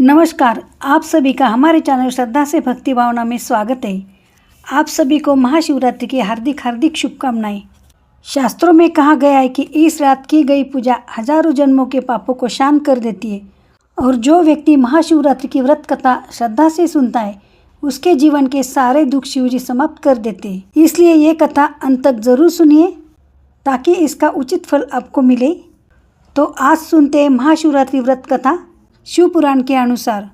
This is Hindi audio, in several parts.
नमस्कार, आप सभी का हमारे चैनल श्रद्धा से भक्ति भावना में स्वागत है। आप सभी को महाशिवरात्रि की हार्दिक हार्दिक शुभकामनाएं। शास्त्रों में कहा गया है कि इस रात की गई पूजा हजारों जन्मों के पापों को शांत कर देती है और जो व्यक्ति महाशिवरात्रि की व्रत कथा श्रद्धा से सुनता है उसके जीवन के सारे दुख शिवजी समाप्त कर देते हैं। इसलिए ये कथा अंत तक जरूर सुनिए ताकि इसका उचित फल आपको मिले। तो आज सुनते हैं महाशिवरात्रि व्रत कथा। शिव पुराण के अनुसार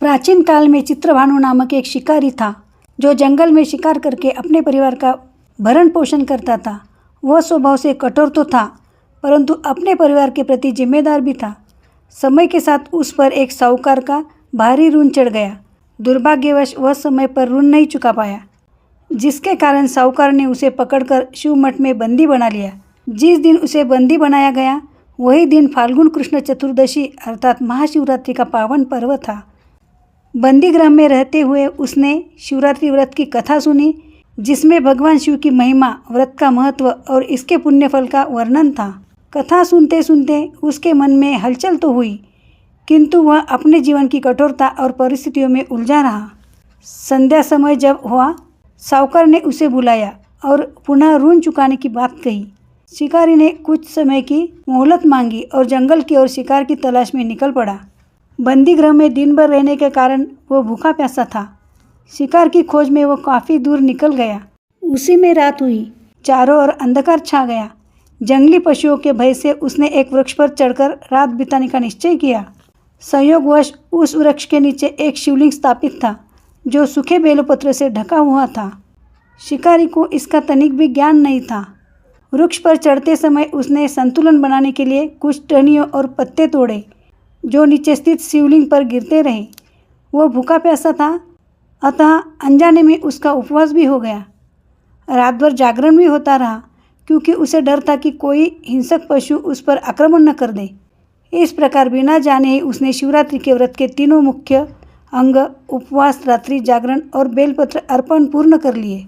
प्राचीन काल में चित्रभानु नामक एक शिकारी था जो जंगल में शिकार करके अपने परिवार का भरण पोषण करता था। वह स्वभाव से कठोर तो था परंतु अपने परिवार के प्रति जिम्मेदार भी था। समय के साथ उस पर एक साहूकार का भारी ऋण चढ़ गया। दुर्भाग्यवश वह समय पर ऋण नहीं चुका पाया, जिसके कारण साहूकार ने उसे पकड़कर शिव मठ में बंदी बना लिया। जिस दिन उसे बंदी बनाया गया वही दिन फाल्गुन कृष्ण चतुर्दशी अर्थात महाशिवरात्रि का पावन पर्व था। बंदी गृह में रहते हुए उसने शिवरात्रि व्रत की कथा सुनी, जिसमें भगवान शिव की महिमा, व्रत का महत्व और इसके पुण्य फल का वर्णन था। कथा सुनते सुनते उसके मन में हलचल तो हुई, किंतु वह अपने जीवन की कठोरता और परिस्थितियों में उलझा रहा। संध्या समय जब हुआ, साहूकार ने उसे बुलाया और पुनः ऋण चुकाने की बात कही। शिकारी ने कुछ समय की मोहलत मांगी और जंगल की ओर शिकार की तलाश में निकल पड़ा। बंदी गृह में दिन भर रहने के कारण वो भूखा प्यासा था। शिकार की खोज में वो काफ़ी दूर निकल गया। उसी में रात हुई, चारों ओर अंधकार छा गया। जंगली पशुओं के भय से उसने एक वृक्ष पर चढ़कर रात बिताने का निश्चय किया। संयोगवश उस वृक्ष के नीचे एक शिवलिंग स्थापित था जो सूखे बेलपत्र से ढका हुआ था। शिकारी को इसका तनिक भी ज्ञान नहीं था। वृक्ष पर चढ़ते समय उसने संतुलन बनाने के लिए कुछ टहनियों और पत्ते तोड़े जो नीचे स्थित शिवलिंग पर गिरते रहे। वो भूखा प्यासा था, अतः अनजाने में उसका उपवास भी हो गया। रात भर जागरण भी होता रहा क्योंकि उसे डर था कि कोई हिंसक पशु उस पर आक्रमण न कर दे। इस प्रकार बिना जाने ही उसने शिवरात्रि के व्रत के तीनों मुख्य अंग उपवास, रात्रि जागरण और बेलपत्र अर्पण पूर्ण कर लिए।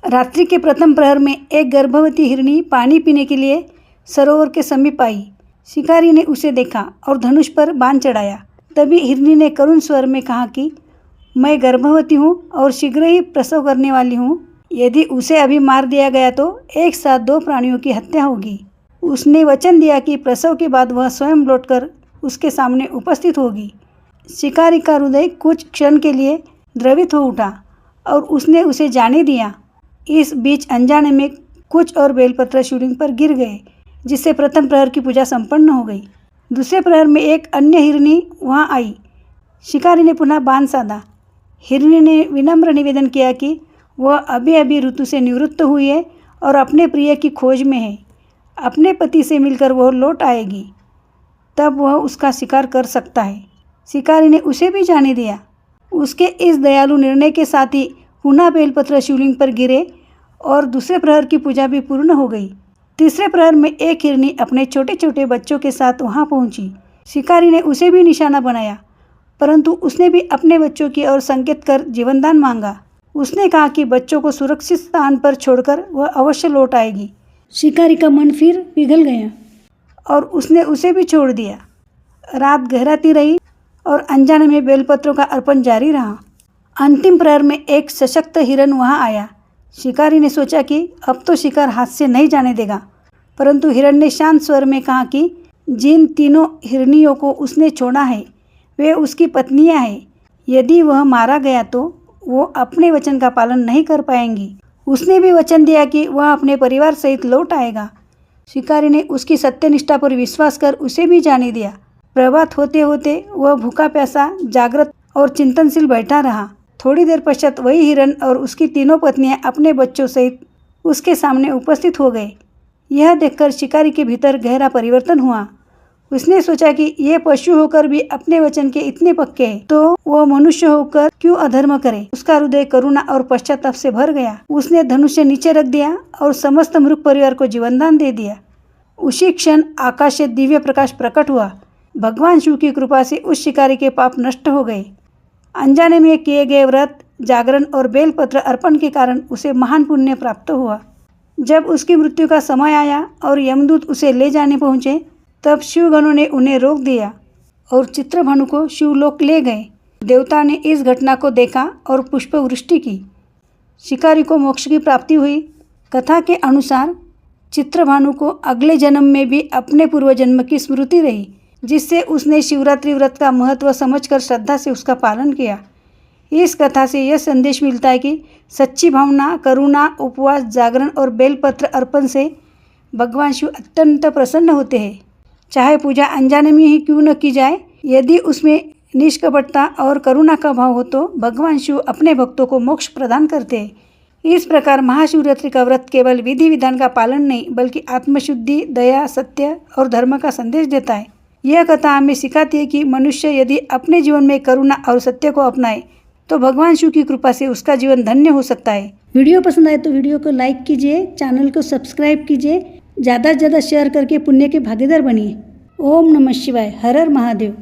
रात्रि के प्रथम प्रहर में एक गर्भवती हिरनी पानी पीने के लिए सरोवर के समीप आई। शिकारी ने उसे देखा और धनुष पर बाण चढ़ाया। तभी हिरनी ने करुण स्वर में कहा कि मैं गर्भवती हूँ और शीघ्र ही प्रसव करने वाली हूँ। यदि उसे अभी मार दिया गया तो एक साथ दो प्राणियों की हत्या होगी। उसने वचन दिया कि प्रसव के बाद वह स्वयं लौटकर उसके सामने उपस्थित होगी। शिकारी का हृदय कुछ क्षण के लिए द्रवित हो उठा और उसने उसे जाने दिया। इस बीच अनजाने में कुछ और बेलपत्र शिवलिंग पर गिर गए, जिससे प्रथम प्रहर की पूजा संपन्न हो गई। दूसरे प्रहर में एक अन्य हिरनी वहां आई। शिकारी ने पुनः बाण साधा। हिरनी ने विनम्र निवेदन किया कि वह अभी अभी ऋतु से निवृत्त हुई है और अपने प्रिय की खोज में है। अपने पति से मिलकर वह लौट आएगी, तब वह उसका शिकार कर सकता है। शिकारी ने उसे भी जाने दिया। उसके इस दयालु निर्णय के साथ ही पुनः बेलपत्र शिवलिंग पर गिरे और दूसरे प्रहर की पूजा भी पूर्ण हो गई। तीसरे प्रहर में एक हिरनी अपने छोटे छोटे बच्चों के साथ वहां पहुंची। शिकारी ने उसे भी निशाना बनाया, परंतु उसने भी अपने बच्चों की ओर संकेत कर जीवनदान मांगा। उसने कहा कि बच्चों को सुरक्षित स्थान पर छोड़कर वह अवश्य लौट आएगी। शिकारी का मन फिर पिघल गया और उसने उसे भी छोड़ दिया। रात गहराती रही और अनजाने में बेलपत्रों का अर्पण जारी रहा। अंतिम प्रहर में एक सशक्त हिरण वहां आया। शिकारी ने सोचा कि अब तो शिकार हाथ से नहीं जाने देगा, परंतु हिरण ने शांत स्वर में कहा कि जिन तीनों हिरनियों को उसने छोड़ा है वे उसकी पत्नियां हैं। यदि वह मारा गया तो वो अपने वचन का पालन नहीं कर पाएंगी। उसने भी वचन दिया कि वह अपने परिवार सहित लौट आएगा। शिकारी ने उसकी सत्यनिष्ठा पर विश्वास कर उसे भी जाने दिया। प्रभात होते होते वह भूखा प्यासा, जागृत और चिंतनशील बैठा रहा। थोड़ी देर पश्चात वही हिरण और उसकी तीनों पत्नियां अपने बच्चों सहित उसके सामने उपस्थित हो गए। यह देखकर शिकारी के भीतर गहरा परिवर्तन हुआ। उसने सोचा कि ये पशु होकर भी अपने वचन के इतने पक्के हैं, तो वह मनुष्य होकर क्यों अधर्म करे। उसका हृदय करुणा और पश्चाताप से भर गया। उसने धनुष नीचे रख दिया और समस्त मृग परिवार को जीवनदान दे दिया। उसी क्षण आकाश से दिव्य प्रकाश प्रकट हुआ। भगवान शिव की कृपा से उस शिकारी के पाप नष्ट हो गए। अनजाने में किए गए व्रत, जागरण और बेलपत्र अर्पण के कारण उसे महान पुण्य प्राप्त हुआ। जब उसकी मृत्यु का समय आया और यमदूत उसे ले जाने पहुँचे, तब शिवगणों ने उन्हें रोक दिया। और चित्रभानु को शिवलोक ले गए। देवता ने इस घटना को देखा और पुष्प वृष्टि की। शिकारी को मोक्ष की प्राप्ति हुई। कथा के अनुसार चित्रभानु को अगले जन्म में भी अपने पूर्व जन्म की स्मृति रही, जिससे उसने शिवरात्रि व्रत का महत्व समझकर श्रद्धा से उसका पालन किया। इस कथा से यह संदेश मिलता है कि सच्ची भावना, करुणा, उपवास, जागरण और बेलपत्र अर्पण से भगवान शिव अत्यंत प्रसन्न होते हैं। चाहे पूजा अनजाने में ही क्यों न की जाए, यदि उसमें निष्कपटता और करुणा का भाव हो तो भगवान शिव अपने भक्तों को मोक्ष प्रदान करते हैं। इस प्रकार महाशिवरात्रि का व्रत केवल विधि विधान का पालन नहीं, बल्कि आत्मशुद्धि, दया, सत्य और धर्म का संदेश देता है। यह कथा हमें सिखाती है कि मनुष्य यदि अपने जीवन में करुणा और सत्य को अपनाए तो भगवान शिव की कृपा से उसका जीवन धन्य हो सकता है। वीडियो पसंद आए तो वीडियो को लाइक कीजिए, चैनल को सब्सक्राइब कीजिए, ज़्यादा से ज़्यादा शेयर करके पुण्य के भागीदार बनिए। ओम नमः शिवाय। हर हर महादेव।